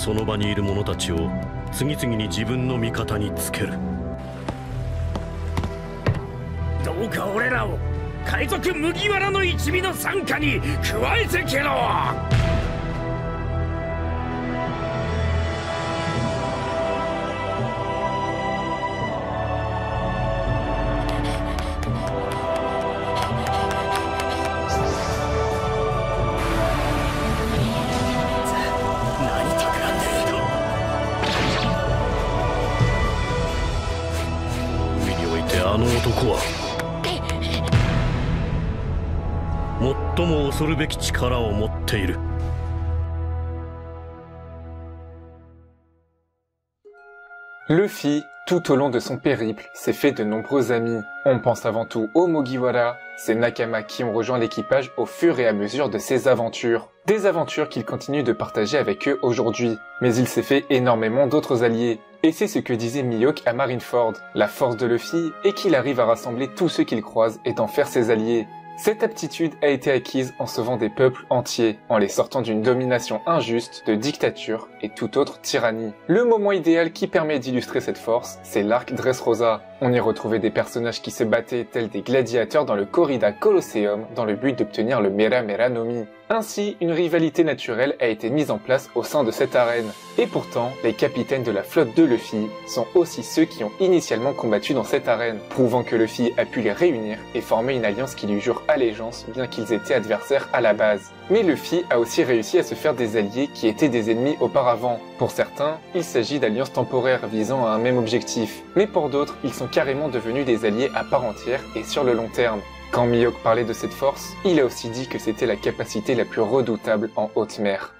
その場にいる者たちを次々に自分の味方につける。どうか俺らを海賊麦わらの一味の傘下に加えてけろ。あの男は最も恐るべき力を持っている。Luffy, tout au long de son périple, s'est fait de nombreux amis. On pense avant tout aux Mugiwara, ces Nakama qui ont rejoint l'équipage au fur et à mesure de ses aventures. Des aventures qu'il continue de partager avec eux aujourd'hui. Mais il s'est fait énormément d'autres alliés. Et c'est ce que disait Mihawk à Marineford. La force de Luffy est qu'il arrive à rassembler tous ceux qu'il croise et d'en faire ses alliés. Cette aptitude a été acquise en sauvant des peuples entiers, en les sortant d'une domination injuste, de dictature et toute autre tyrannie. Le moment idéal qui permet d'illustrer cette force, c'est l'arc Dressrosa. On y retrouvait des personnages qui se battaient tels des gladiateurs dans le Corrida Colosseum dans le but d'obtenir le Mera Mera no Mi. Ainsi, une rivalité naturelle a été mise en place au sein de cette arène. Et pourtant, les capitaines de la flotte de Luffy sont aussi ceux qui ont initialement combattu dans cette arène, prouvant que Luffy a pu les réunir et former une alliance qui lui jure allégeance bien qu'ils étaient adversaires à la base. Mais Luffy a aussi réussi à se faire des alliés qui étaient des ennemis auparavant. Pour certains, il s'agit d'alliances temporaires visant à un même objectif. Mais pour d'autres, ils sont carrément devenus des alliés à part entière et sur le long terme. Quand Mihawk parlait de cette force, il a aussi dit que c'était la capacité la plus redoutable en haute mer.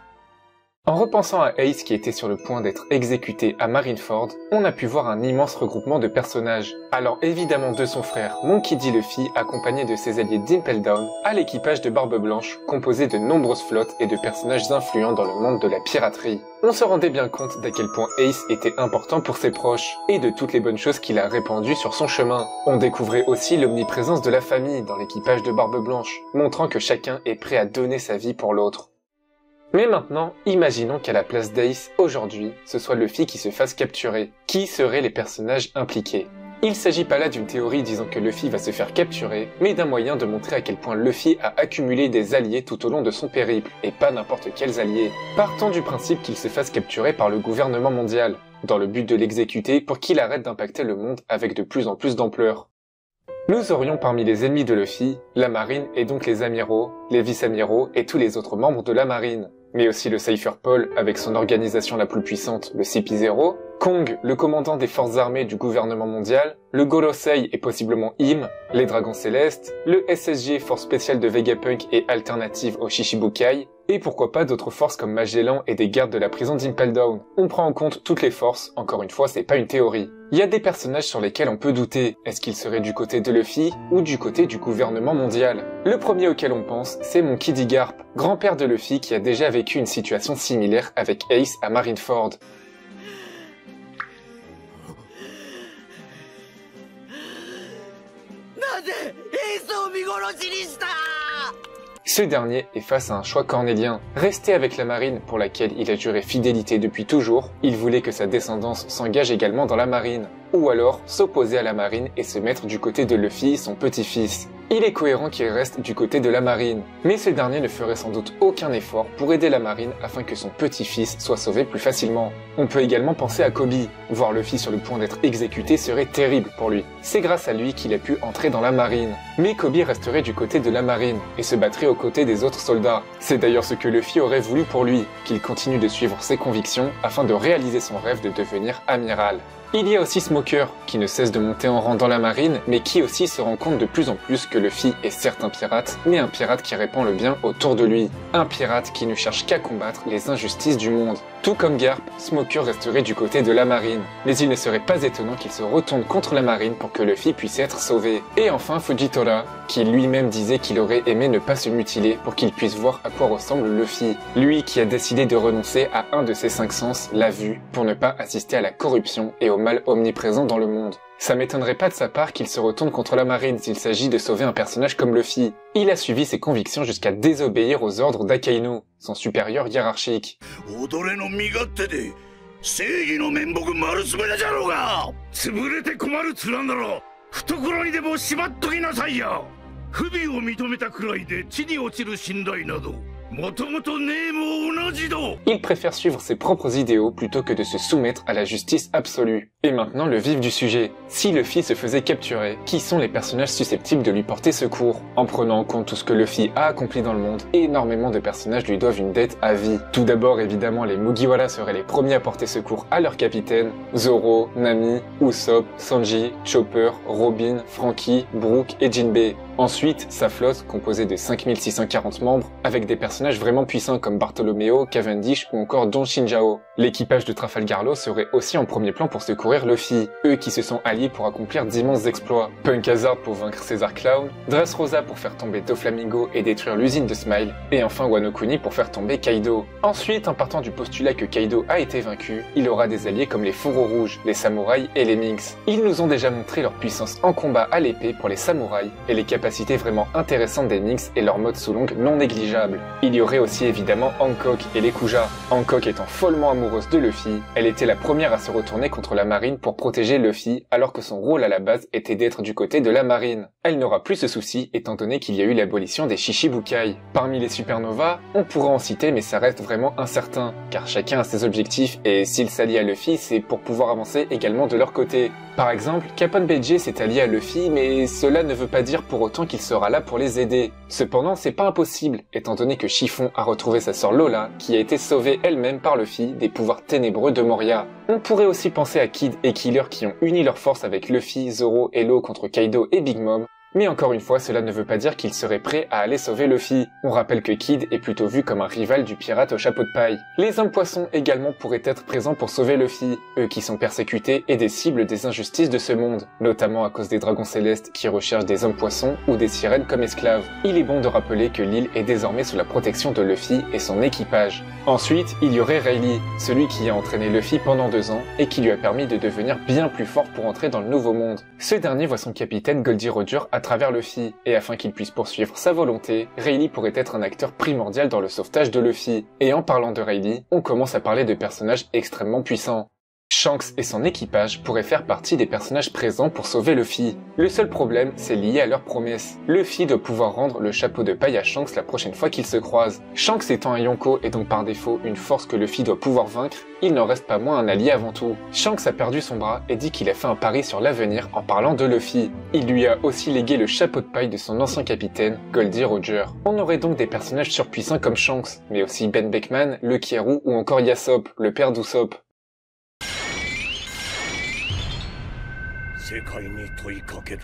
En repensant à Ace qui était sur le point d'être exécuté à Marineford, on a pu voir un immense regroupement de personnages. Allant évidemment de son frère Monkey D. Luffy, accompagné de ses alliés d'Impel Down, à l'équipage de Barbe Blanche, composé de nombreuses flottes et de personnages influents dans le monde de la piraterie. On se rendait bien compte d'à quel point Ace était important pour ses proches, et de toutes les bonnes choses qu'il a répandues sur son chemin. On découvrait aussi l'omniprésence de la famille dans l'équipage de Barbe Blanche, montrant que chacun est prêt à donner sa vie pour l'autre. Mais maintenant, imaginons qu'à la place d'Ace, aujourd'hui, ce soit Luffy qui se fasse capturer. Qui seraient les personnages impliqués? Il s'agit pas là d'une théorie disant que Luffy va se faire capturer, mais d'un moyen de montrer à quel point Luffy a accumulé des alliés tout au long de son périple, et pas n'importe quels alliés. Partons du principe qu'il se fasse capturer par le gouvernement mondial, dans le but de l'exécuter pour qu'il arrête d'impacter le monde avec de plus en plus d'ampleur. Nous aurions parmi les ennemis de Luffy, la marine et donc les amiraux, les vice-amiraux et tous les autres membres de la marine. Mais aussi le Cypher Paul avec son organisation la plus puissante, le CP0, Kong, le commandant des forces armées du gouvernement mondial, le Gorosei et possiblement Im, les Dragons Célestes, le SSG, force spéciale de Vegapunk et alternative au Shichibukai, et pourquoi pas d'autres forces comme Magellan et des gardes de la prison d'Impel Down. On prend en compte toutes les forces, encore une fois c'est pas une théorie. Il y a des personnages sur lesquels on peut douter, est-ce qu'ils seraient du côté de Luffy ou du côté du gouvernement mondial? Le premier auquel on pense, c'est Monkey D. Garp, grand-père de Luffy qui a déjà vécu une situation similaire avec Ace à Marineford. Ce dernier est face à un choix cornélien. Rester avec la marine pour laquelle il a juré fidélité depuis toujours, il voulait que sa descendance s'engage également dans la marine. Ou alors s'opposer à la marine et se mettre du côté de Luffy, son petit-fils. Il est cohérent qu'il reste du côté de la marine, mais ce dernier ne ferait sans doute aucun effort pour aider la marine afin que son petit-fils soit sauvé plus facilement. On peut également penser à Kobe. Voir Luffy sur le point d'être exécuté serait terrible pour lui. C'est grâce à lui qu'il a pu entrer dans la marine. Mais Kobe resterait du côté de la marine et se battrait aux côtés des autres soldats. C'est d'ailleurs ce que Luffy aurait voulu pour lui, qu'il continue de suivre ses convictions afin de réaliser son rêve de devenir amiral. Il y a aussi Smoker, qui ne cesse de monter en rang dans la marine, mais qui aussi se rend compte de plus en plus que Luffy est certes un pirate, mais un pirate qui répand le bien autour de lui. Un pirate qui ne cherche qu'à combattre les injustices du monde. Tout comme Garp, Smoker resterait du côté de la marine, mais il ne serait pas étonnant qu'il se retourne contre la marine pour que Luffy puisse être sauvé. Et enfin Fujitora, qui lui-même disait qu'il aurait aimé ne pas se mutiler pour qu'il puisse voir à quoi ressemble Luffy. Lui qui a décidé de renoncer à un de ses 5 sens, la vue, pour ne pas assister à la corruption et au mal omniprésent dans le monde. Ça m'étonnerait pas de sa part qu'il se retourne contre la marine s'il s'agit de sauver un personnage comme Luffy. Il a suivi ses convictions jusqu'à désobéir aux ordres d'Akainu, son supérieur hiérarchique. 正義の面目丸つぶれじゃろうが潰れて困るつなんだろ懐にでもしまっときなさいよ不備を認めたくらいで地に落ちる信頼などもともとねえも同じだ Il préfère suivre ses propres idéaux plutôt que de se soumettre à la justice absolue. Et maintenant le vif du sujet. Si Luffy se faisait capturer, qui sont les personnages susceptibles de lui porter secours? En prenant en compte tout ce que Luffy a accompli dans le monde, énormément de personnages lui doivent une dette à vie. Tout d'abord évidemment les Mugiwara seraient les premiers à porter secours à leur capitaine, Zoro, Nami, Usopp, Sanji, Chopper, Robin, Franky, Brook et Jinbei. Ensuite, sa flotte, composée de 5640 membres, avec des personnages vraiment puissants comme Bartolomeo, Cavendish ou encore Don Shinjao. L'équipage de Trafalgar Law serait aussi en premier plan pour secourir Luffy, eux qui se sont alliés pour accomplir d'immenses exploits. Punk Hazard pour vaincre César Clown, Dressrosa pour faire tomber Doflamingo et détruire l'usine de Smile, et enfin Wano Kuni pour faire tomber Kaido. Ensuite, en partant du postulat que Kaido a été vaincu, il aura des alliés comme les Fourreaux Rouges, les Samouraïs et les Minks. Ils nous ont déjà montré leur puissance en combat à l'épée pour les Samouraïs, et les capacités vraiment intéressantes des Minks et leur mode sous longue non négligeable. Il y aurait aussi évidemment Hancock et les Kuja. Hancock étant follement amoureuse de Luffy, elle était la première à se retourner contre la marine pour protéger Luffy alors que son rôle à la base était d'être du côté de la marine. Elle n'aura plus ce souci étant donné qu'il y a eu l'abolition des Shichibukai. Parmi les supernovas, on pourra en citer mais ça reste vraiment incertain, car chacun a ses objectifs et s'il s'allie à Luffy c'est pour pouvoir avancer également de leur côté. Par exemple, Capone Beijing s'est allié à Luffy mais cela ne veut pas dire pour autant qu'il sera là pour les aider. Cependant c'est pas impossible étant donné que Chiffon a retrouvé sa sœur Lola qui a été sauvée elle-même par Luffy des pouvoirs ténébreux de Moria. On pourrait aussi penser à Kid et Killer qui ont uni leurs forces avec Luffy, Zoro et Law contre Kaido et Big Mom. Mais encore une fois, cela ne veut pas dire qu'ils seraient prêts à aller sauver Luffy. On rappelle que Kid est plutôt vu comme un rival du pirate au chapeau de paille. Les hommes poissons également pourraient être présents pour sauver Luffy, eux qui sont persécutés et des cibles des injustices de ce monde, notamment à cause des dragons célestes qui recherchent des hommes poissons ou des sirènes comme esclaves. Il est bon de rappeler que l'île est désormais sous la protection de Luffy et son équipage. Ensuite, il y aurait Rayleigh, celui qui a entraîné Luffy pendant 2 ans et qui lui a permis de devenir bien plus fort pour entrer dans le nouveau monde. Ce dernier voit son capitaine Goldie Roger à travers Luffy, et afin qu'il puisse poursuivre sa volonté, Rayleigh pourrait être un acteur primordial dans le sauvetage de Luffy. Et en parlant de Rayleigh, on commence à parler de personnages extrêmement puissants. Shanks et son équipage pourraient faire partie des personnages présents pour sauver Luffy. Le seul problème, c'est lié à leur promesse. Luffy doit pouvoir rendre le chapeau de paille à Shanks la prochaine fois qu'ils se croisent. Shanks étant un Yonko et donc par défaut une force que Luffy doit pouvoir vaincre, il n'en reste pas moins un allié avant tout. Shanks a perdu son bras et dit qu'il a fait un pari sur l'avenir en parlant de Luffy. Il lui a aussi légué le chapeau de paille de son ancien capitaine, Goldie Roger. On aurait donc des personnages surpuissants comme Shanks, mais aussi Ben Beckman, le Kyaru ou encore Yasop, le père d'Usopp. 世界に問いかける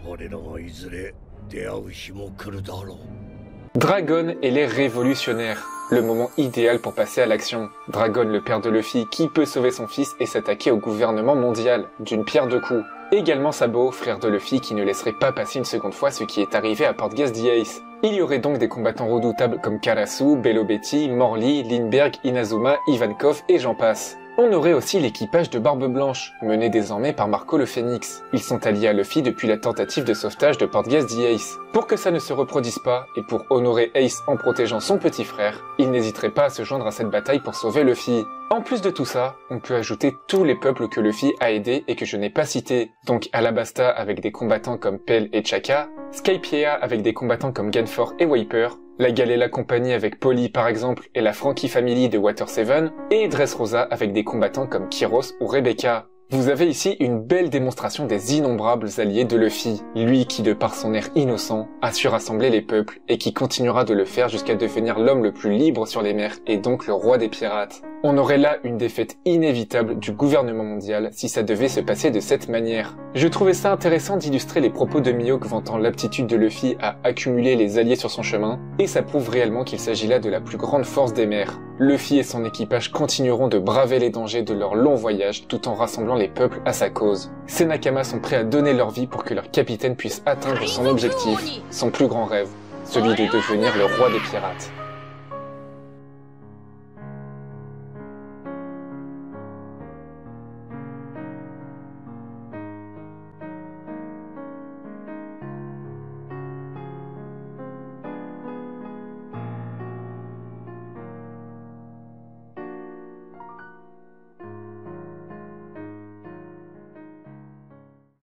我らはいずれ出会う日も来るだろう Dragon et les révolutionnaires, le moment idéal pour passer à l'action. Dragon, le père de Luffy, qui peut sauver son fils et s'attaquer au gouvernement mondial, d'une pierre deux coups. Également Sabo, frère de Luffy, qui ne laisserait pas passer une seconde fois ce qui est arrivé à Portgas the Ace. Il y aurait donc des combattants redoutables comme Karasu, Bello Betty, Morley, Lindbergh, Inazuma, Ivankov et j'en passe. On aurait aussi l'équipage de Barbe Blanche, mené désormais par Marco le Phénix. Ils sont alliés à Luffy depuis la tentative de sauvetage de Portgas the Ace. Pour que ça ne se reproduise pas, et pour honorer Ace en protégeant son petit frère, il n'hésiterait pas à se joindre à cette bataille pour sauver Luffy. En plus de tout ça, on peut ajouter tous les peuples que Luffy a aidés et que je n'ai pas cités. Donc Alabasta avec des combattants comme Pell et Chaka, Skypiea avec des combattants comme Ganfor et Wiper, la Galela Company avec Polly par exemple et la Franky Family de Water 7, et Dressrosa avec des combattants comme Kyros ou Rebecca. Vous avez ici une belle démonstration des innombrables alliés de Luffy, lui qui de par son air innocent a su rassembler les peuples et qui continuera de le faire jusqu'à devenir l'homme le plus libre sur les mers et donc le roi des pirates. On aurait là une défaite inévitable du gouvernement mondial si ça devait se passer de cette manière. Je trouvais ça intéressant d'illustrer les propos de Mihawk vantant l'aptitude de Luffy à accumuler les alliés sur son chemin, et ça prouve réellement qu'il s'agit là de la plus grande force des mers. Luffy et son équipage continueront de braver les dangers de leur long voyage tout en rassemblant les peuples à sa cause. Ces Nakamas sont prêts à donner leur vie pour que leur capitaine puisse atteindre son objectif, son plus grand rêve, celui de devenir le roi des pirates.